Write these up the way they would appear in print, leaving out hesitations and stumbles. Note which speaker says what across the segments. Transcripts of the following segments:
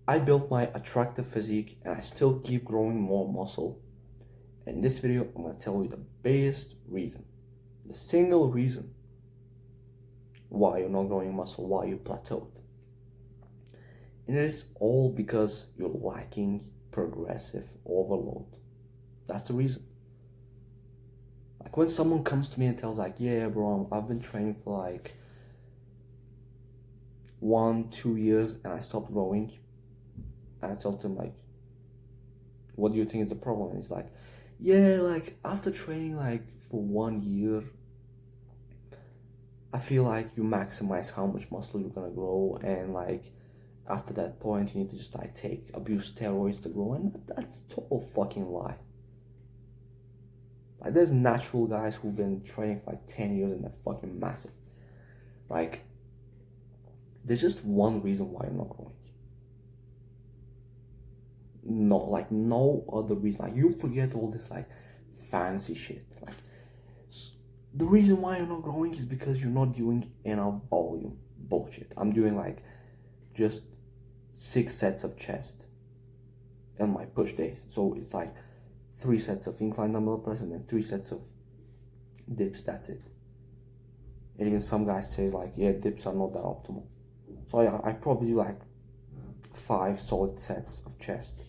Speaker 1: I built my attractive physique and I still keep growing more muscle. In this video, I'm gonna tell you the biggest reason, the single reason why you're not growing muscle, why you plateaued. And it is all because you're lacking progressive overload. That's the reason. Like when someone comes to me and tells like, yeah, bro, I've been training for like 1, 2 years and I stopped growing. And I told him like, what do you think is the problem? And he's like, yeah, like after training like for 1 year, I feel like you maximize how much muscle you're gonna grow, and like after that point, you need to just like abuse steroids to grow, and that's total fucking lie. Like there's natural guys who've been training for like 10 years and they're fucking massive. Like there's just one reason why you're not growing. No, like no other reason. Like you forget all this like fancy shit. Like the reason why you're not growing is because you're not doing enough volume. Bullshit. I'm doing like just 6 sets of chest on my push days. So it's like 3 sets of incline dumbbell press and then 3 sets of dips. That's it. And even some guys say like, yeah, dips are not that optimal. So I probably do like 5 solid sets of chest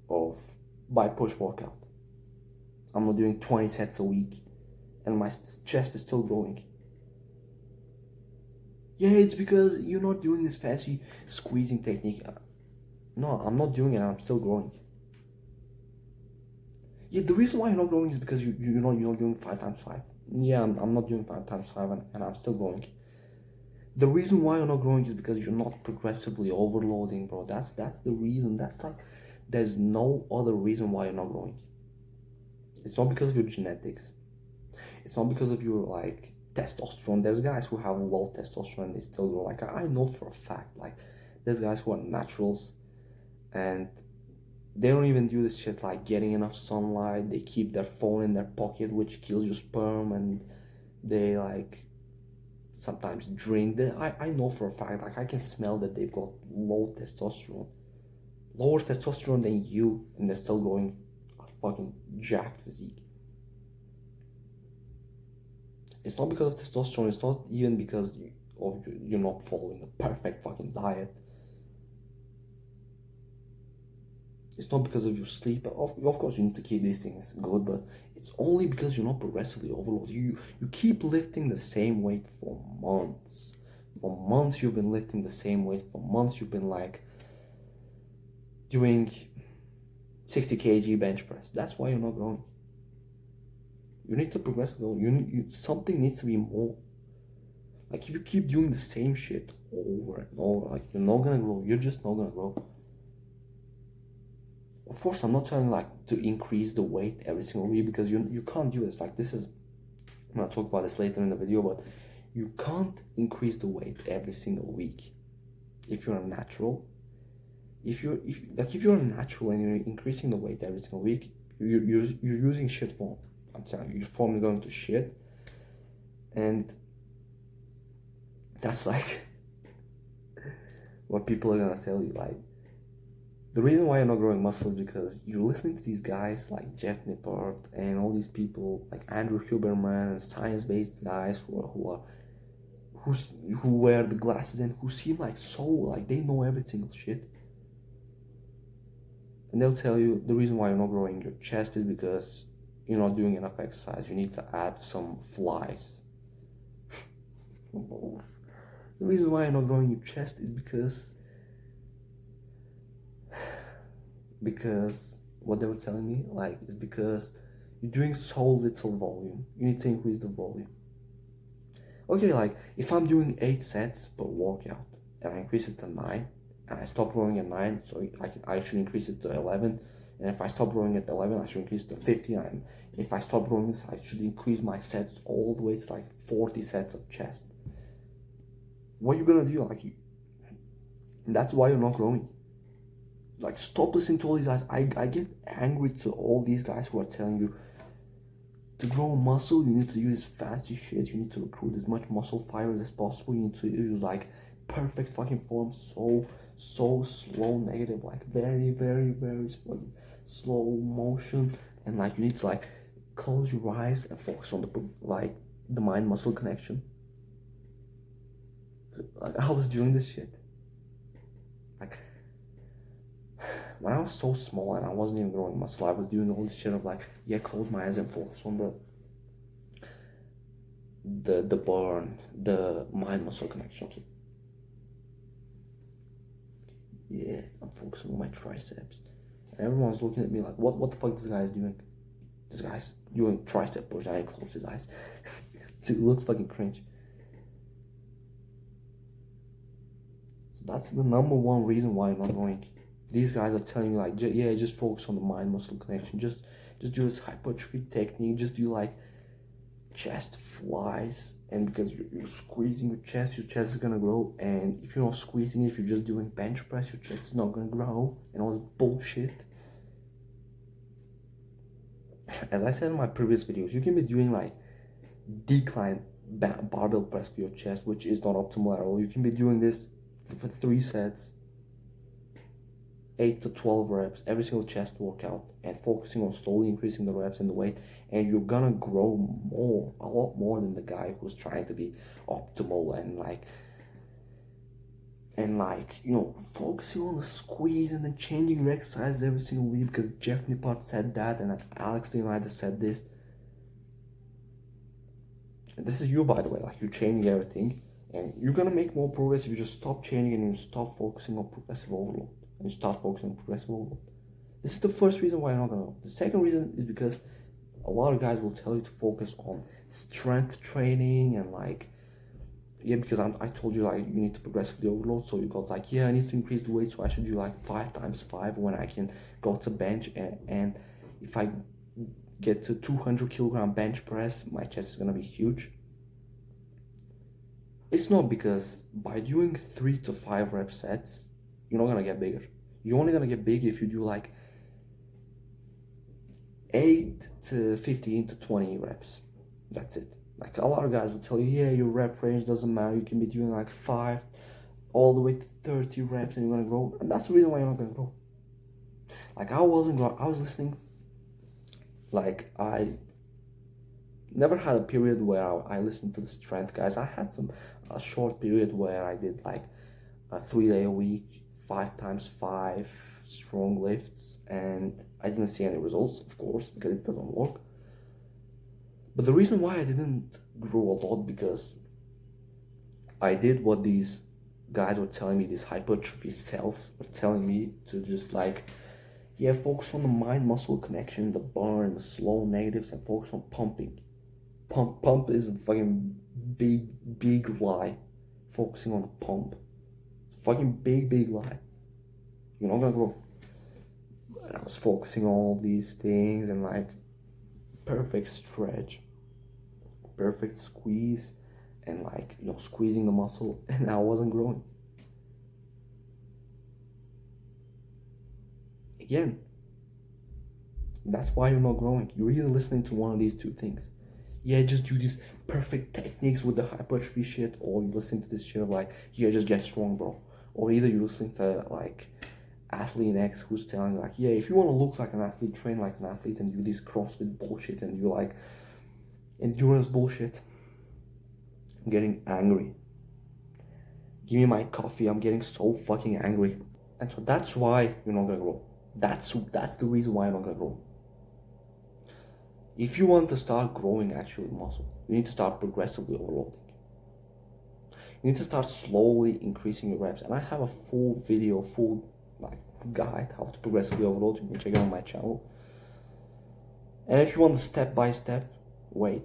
Speaker 1: of by push workout. I'm not doing 20 sets a week, and my chest is still growing. Yeah, it's because you're not doing this fancy squeezing technique. No, I'm not doing it. I'm still growing. Yeah, the reason why you're not growing is because you're not doing 5 times 5. Yeah, I'm not doing 5 times 5, and I'm still growing. The reason why you're not growing is because you're not progressively overloading, bro. That's the reason. That's like there's no other reason why you're not growing. It's not because of your genetics. It's not because of your like testosterone. There's guys who have low testosterone and they still grow. Like I know for a fact, like there's guys who are naturals and they don't even do this shit like getting enough sunlight. They keep their phone in their pocket, which kills your sperm, and they like sometimes drink. I know for a fact, like I can smell that they've got low testosterone, lower testosterone than you, and they're still growing a fucking jacked physique. It's not because of testosterone. It's not even because you're not following a perfect fucking diet. It's not because of your sleep. Of course, you need to keep these things good, but it's only because you're not progressively overloaded. You keep lifting the same weight for months. For months, you've been lifting the same weight. For months, you've been like doing 60 kg bench press. That's why you're not growing. You need to progress. Something needs to be more. Like if you keep doing the same shit over and over, like you're not gonna grow. You're just not gonna grow. Of course, I'm not trying like to increase the weight every single week because you can't do this. Like this is, I'm gonna talk about this later in the video, but you can't increase the weight every single week if you're a natural. If you're a natural and you're increasing the weight every single week, you're using shit form. I'm telling you, your form is going to shit, and that's like what people are gonna tell you. Like the reason why you're not growing muscle is because you're listening to these guys like Jeff Nippard and all these people like Andrew Huberman and science-based guys who wear the glasses and who seem like so like they know every single shit. And they'll tell you the reason why you're not growing your chest is because you're not doing enough exercise. You need to add some flies. The reason why you're not growing your chest is because what they were telling me like is because you're doing so little volume. You need to increase the volume. Okay, like if I'm doing 8 sets per workout and I increase it to 9 and I stop growing at 9, so I should increase it to 11. And if I stop growing at 11, I should increase to 59. If I stop growing this, I should increase my sets all the way to like 40 sets of chest. What are you gonna do? Like, that's why you're not growing. Like, stop listening to all these guys. I get angry to all these guys who are telling you to grow muscle, you need to use fancy shit. You need to recruit as much muscle fibers as possible. You need to use like perfect fucking form, so slow negative, like very, very, very slow motion, and like you need to like close your eyes and focus on the mind muscle connection. Like I was doing this shit. Like when I was so small and I wasn't even growing muscle, I was doing all this shit of like, yeah, close my eyes and focus on the burn, the mind muscle connection. Okay. Yeah, I'm focusing on my triceps. And everyone's looking at me like, what the fuck this guy is doing? This guy's doing tricep push and I close his eyes. It looks fucking cringe. So that's the number one reason why I'm not growing. These guys are telling me like, yeah, just focus on the mind muscle connection. Just do this hypertrophy technique. Just do like chest flies, and because you're squeezing your chest is gonna grow. And if you're not squeezing it, if you're just doing bench press, your chest is not gonna grow. And all this bullshit. As I said in my previous videos, you can be doing like decline barbell press for your chest, which is not optimal at all. You can be doing this for 3 sets, 8 to 12 reps, every single chest workout, and focusing on slowly increasing the reps and the weight, and you're gonna grow more, a lot more than the guy who's trying to be optimal and you know, focusing on the squeeze and then changing your exercises every single week, because Jeff Nippard said that and Alex Leonidas said this. And this is you, by the way, like you're changing everything, and you're gonna make more progress if you just stop changing and you stop focusing on progressive overload. And you start focusing on progressive overload. This is the first reason why you're not gonna go. The second reason is because a lot of guys will tell you to focus on strength training and like, yeah, because I told you like you need to progressively overload. So you got like, yeah, I need to increase the weight, so I should do like 5 times 5 when I can go to bench, and if I get to 200 kilogram bench press, my chest is gonna be huge. It's not, because by doing 3 to 5 rep sets, you're not gonna get bigger. You're only gonna get big if you do like 8 to 15 to 20 reps. That's it. Like a lot of guys will tell you, yeah, your rep range doesn't matter. You can be doing like 5 all the way to 30 reps and you're gonna grow. And that's the reason why you're not gonna grow. Like I wasn't growing. I was listening. Like I never had a period where I listened to the strength guys. I had a short period where I did like a 3-day a week, 5 times 5 strong lifts, and I didn't see any results, of course, because it doesn't work. But the reason why I didn't grow a lot, because I did what these guys were telling me, these hypertrophy cells were telling me to just like, yeah, focus on the mind muscle connection, the burn, the slow negatives, and focus on pumping. Pump is a fucking big lie. Focusing on the pump. Fucking big lie. You're not gonna grow. And I was focusing on all these things and like perfect stretch, perfect squeeze, and like, you know, squeezing the muscle, and I wasn't growing. Again, that's why you're not growing. You're either listening to one of these two things. Yeah, just do these perfect techniques with the hypertrophy shit, or you're listening to this shit of like, yeah, just get strong, bro. Or either you're listening to like Athlete X who's telling you like, yeah, if you want to look like an athlete, train like an athlete, and do this CrossFit bullshit, and you like endurance bullshit. I'm getting angry. Give me my coffee. I'm getting so fucking angry. And so that's why you're not gonna grow. That's the reason why you're not gonna grow. If you want to start growing actually muscle, you need to start progressively overloading. You need to start slowly increasing your reps. And I have a full video, full like guide how to progressively overload. You can check it on my channel. And if you want the step-by-step way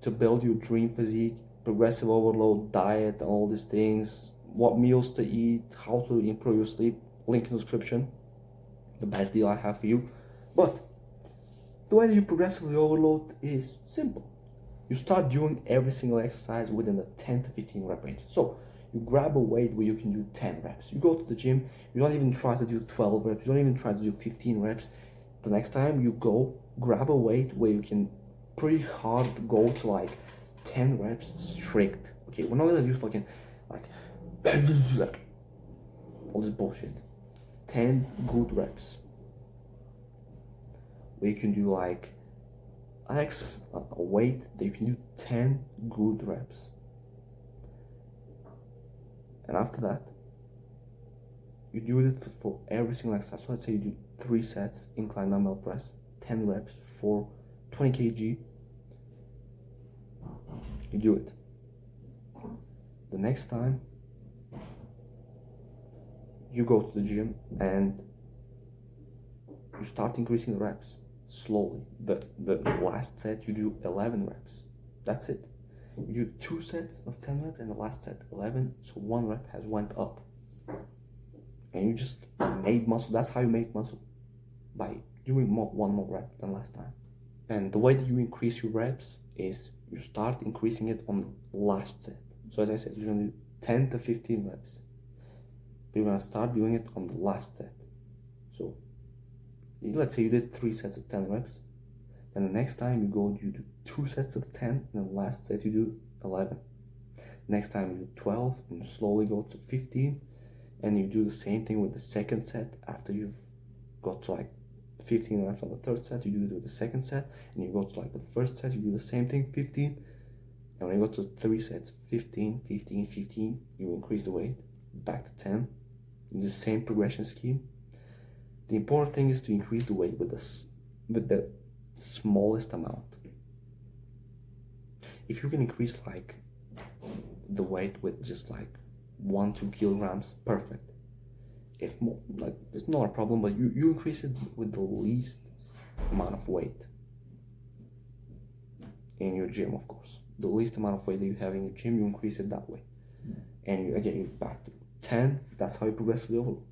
Speaker 1: to build your dream physique, progressive overload, diet, all these things, what meals to eat, how to improve your sleep, link in the description. The best deal I have for you. But the way that you progressively overload is simple. You start doing every single exercise within the 10 to 15 rep range. So you grab a weight where you can do 10 reps. You go to the gym, you don't even try to do 12 reps, you don't even try to do 15 reps. The next time you go, grab a weight where you can pretty hard go to like 10 reps strict. Okay, we're not gonna do fucking like all this bullshit. 10 good reps. Where you can do like a weight that you can do 10 good reps. And after that, you do it for every single exercise. So let's say you do 3 sets incline dumbbell press, 10 reps for 20 kg. You do it. The next time you go to the gym and you start increasing the reps slowly. The last set you do 11 reps. That's it. You do 2 sets of 10 reps and the last set 11. So 1 rep has went up. And you just made muscle. That's how you make muscle, by doing one more rep than last time. And the way that you increase your reps is you start increasing it on the last set. So as I said, you're gonna do 10 to 15 reps. But you're gonna start doing it on the last set. So let's say you did 3 sets of 10 reps. Then the next time you do 2 sets of 10, and the last set you do 11. Next time you do 12, and you slowly go to 15. And you do the same thing with the second set. After you've got to like 15 reps on the third set, you do the second set, and you go to like the first set, you do the same thing, 15. And when you go to 3 sets, 15, 15, 15, you increase the weight back to 10. You do the same progression scheme. The important thing is to increase the weight with the smallest amount. If you can increase like the weight with just like 1-2 kilograms, perfect. If more, like, it's not a problem, but you increase it with the least amount of weight in your gym, of course. The least amount of weight that you have in your gym, you increase it that way. And you're back to 10. That's how you progressively overload.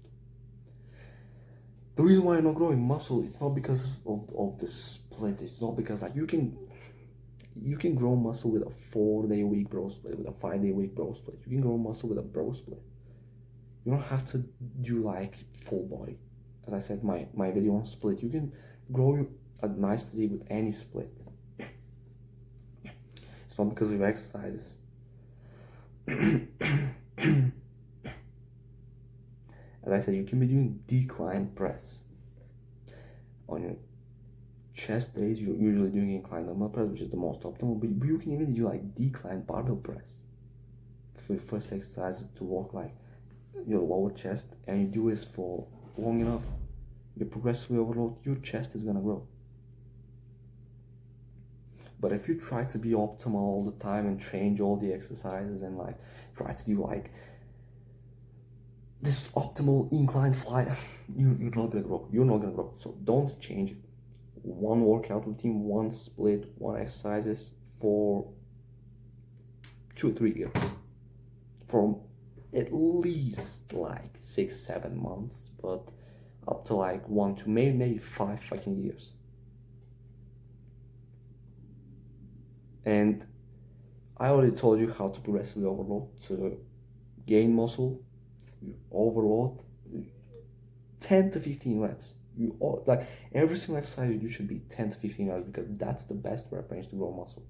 Speaker 1: The reason why you're not growing muscle, it's not because of the split. It's not because like you can grow muscle with a 4-day-a-week bro split, with a 5-day-a-week bro split. You can grow muscle with a bro split. You don't have to do like full body. As I said, my video on split, you can grow a nice physique with any split. It's not because of your exercises. As I said, you can be doing decline press. On your chest days, you're usually doing incline dumbbell press, which is the most optimal, but you can even do like decline barbell press for your first exercise to work like your lower chest, and you do this for long enough, you progressively overload, your chest is gonna grow. But if you try to be optimal all the time and change all the exercises and like try to do like this optimal incline fly, you're not gonna grow. You're not gonna grow. So don't change it. One workout routine, one split, one exercises for 2 or 3 years. From at least like 6-7 months, but up to like 1 to maybe 5 fucking years. And I already told you how to progressively overload to gain muscle. You overload 10 to 15 reps. Like every single exercise you do should be 10 to 15 reps, because that's the best rep range to grow muscle.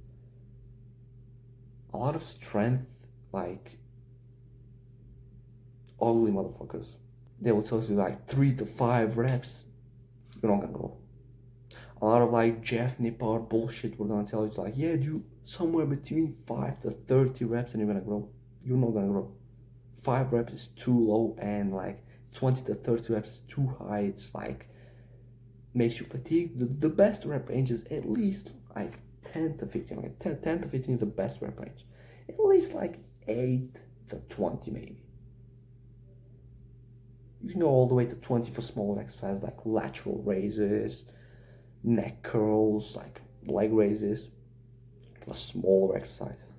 Speaker 1: A lot of strength, like ugly motherfuckers, they will tell you like 3 to 5 reps, you're not gonna grow. A lot of like Jeff Nippard bullshit, we're gonna tell you like, yeah, do somewhere between 5 to 30 reps and you're gonna grow. You're not gonna grow. 5 reps is too low, and like 20 to 30 reps is too high. It's like makes you fatigued. The best rep range is at least like 10 to 15. Like 10 to 15 is the best rep range. At least like 8 to 20 maybe. You can go all the way to 20 for smaller exercises like lateral raises, neck curls, like leg raises, for smaller exercises.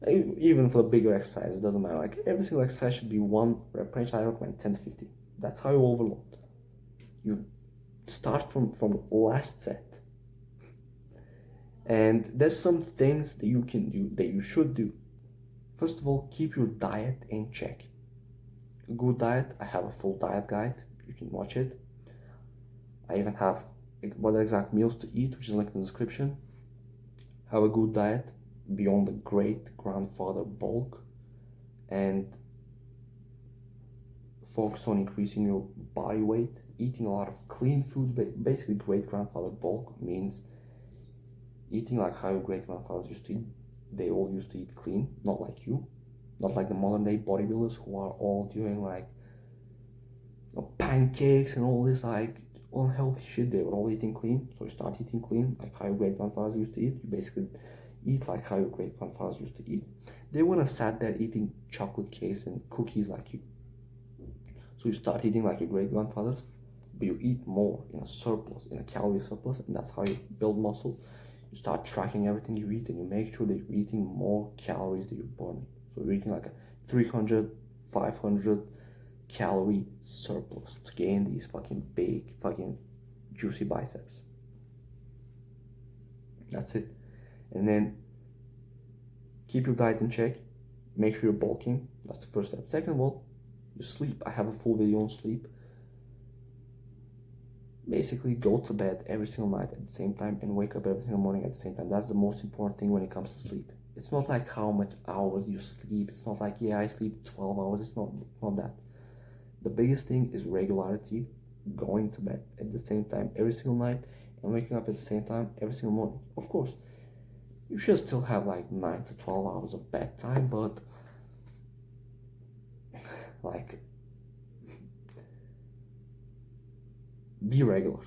Speaker 1: Even for the bigger exercises, it doesn't matter. Like every single exercise should be 1 rep range. I recommend 10 to 15. That's how you overload. You start from the last set. And there's some things that you can do, that you should do. First of all, keep your diet in check. A good diet, I have a full diet guide. You can watch it. I even have what exact meals to eat, which is linked in the description. Have a good diet beyond the great grandfather bulk, and focus on increasing your body weight, eating a lot of clean foods. Basically, great grandfather bulk means eating like how your great grandfathers used to eat. They all used to eat clean, not like you, not like the modern day bodybuilders who are all doing like pancakes and all this like unhealthy shit. They were all eating clean. So you start eating clean like how your great grandfathers used to eat. You basically eat like how your great grandfathers used to eat. They wouldn't have sat there eating chocolate cakes and cookies like you. So you start eating like your great grandfathers, but you eat more in a surplus, in a calorie surplus, and that's how you build muscle. You start tracking everything you eat and you make sure that you're eating more calories that you're burning. So you're eating like a 300, 500 calorie surplus to gain these fucking big, fucking juicy biceps. That's it. And then keep your diet in check. Make sure you're bulking. That's the first step. Second of all, you sleep. I have a full video on sleep. Basically, go to bed every single night at the same time and wake up every single morning at the same time. That's the most important thing when it comes to sleep. It's not like how much hours you sleep. It's not like, yeah, I sleep 12 hours. It's not that. The biggest thing is regularity, going to bed at the same time every single night and waking up at the same time every single morning. Of course, you should still have like 9 to 12 hours of bedtime, but like, be regular.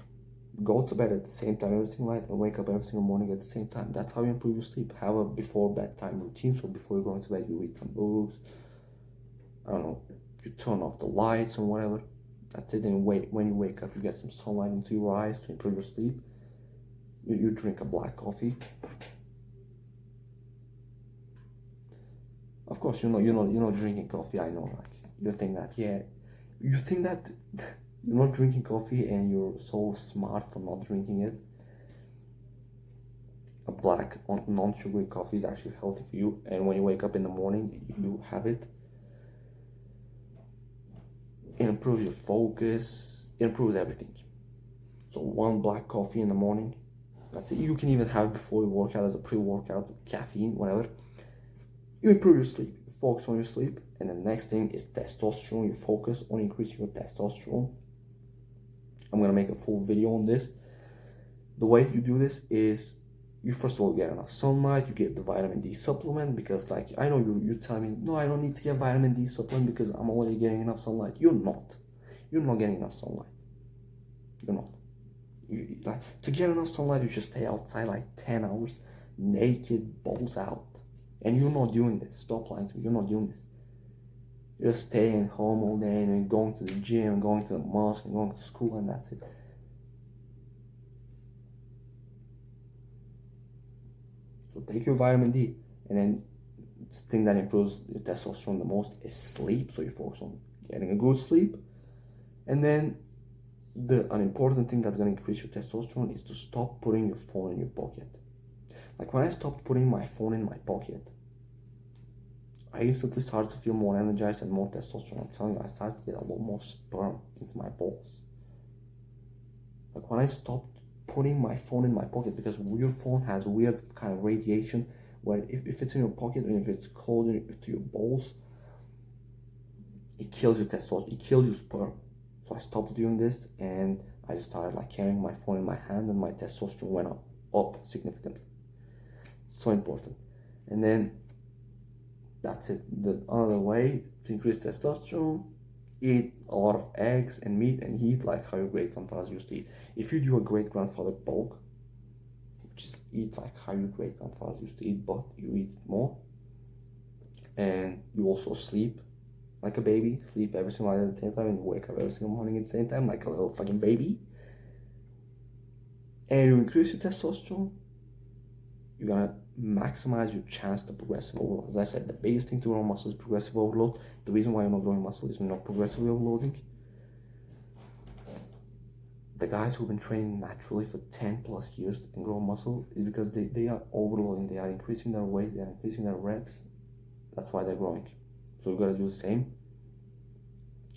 Speaker 1: Go to bed at the same time every single night and wake up every single morning at the same time. That's how you improve your sleep. Have a before bedtime routine. So before you go into bed, you read some books. I don't know, you turn off the lights or whatever. That's it. And wait, when you wake up, you get some sunlight into your eyes to improve your sleep. You drink a black coffee. Of course, you're not drinking coffee. I know, like you think that, yeah, you think that you're not drinking coffee and you're so smart for not drinking it. A black non-sugary coffee is actually healthy for you, and when you wake up in the morning, you have it. It improves your focus. It improves everything. So one black coffee in the morning. That's it. You can even have it before you work out as a pre-workout, caffeine, whatever. You improve your sleep. You focus on your sleep. And the next thing is testosterone. You focus on increasing your testosterone. I'm going to make a full video on this. The way you do this is you first of all get enough sunlight. You get the vitamin D supplement because, like, I know you tell me, no, I don't need to get vitamin D supplement because I'm already getting enough sunlight. You're not getting enough sunlight. You're not. Like, to get enough sunlight, you just stay outside like 10 hours, naked, balls out. And you're not doing this. Stop lying to me. You're not doing this. You're just staying home all day and going to the gym and going to the mosque and going to school, and that's it. So take your vitamin D, and then the thing that improves your testosterone the most is sleep. So you focus on getting a good sleep. And then an important thing that's going to increase your testosterone is to stop putting your phone in your pocket. Like when I stopped putting my phone in my pocket, I instantly started to feel more energized and more testosterone. I'm telling you, I started to get a lot more sperm into my balls. Like when I stopped putting my phone in my pocket, because your phone has weird kind of radiation where if it's in your pocket and if it's closer to your balls, it kills your testosterone, it kills your sperm. So I stopped doing this and I just started like carrying my phone in my hand, and my testosterone went up significantly. It's so important. And then that's it. Another way to increase testosterone, eat a lot of eggs and meat, and eat like how your great grandfathers used to eat. If you do a great grandfather bulk, which is eat like how your great grandfathers used to eat, but you eat more, and you also sleep like a baby, sleep every single night at the same time, and wake up every single morning at the same time like a little fucking baby, and you increase your testosterone, you're gonna maximize your chance to progressive overload. As I said, the biggest thing to grow muscle is progressive overload. The reason why you're not growing muscle is you're not progressively overloading. The guys who've been training naturally for 10 plus years and grow muscle is because they are overloading, they are increasing their weight, they are increasing their reps. That's why they're growing. So you gotta do the same.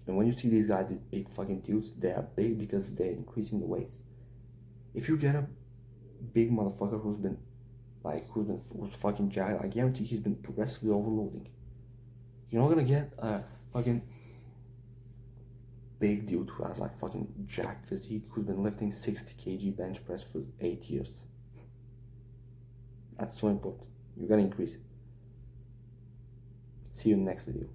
Speaker 1: And when you see these guys, these big fucking dudes, they are big because they're increasing the weights. If you get a big motherfucker who's fucking jacked, I guarantee he's been progressively overloading. You're not gonna get a fucking big dude who has like fucking jacked physique, who's been lifting 60 kg bench press for 8 years. That's so important. You're gonna increase it. See you in the next video.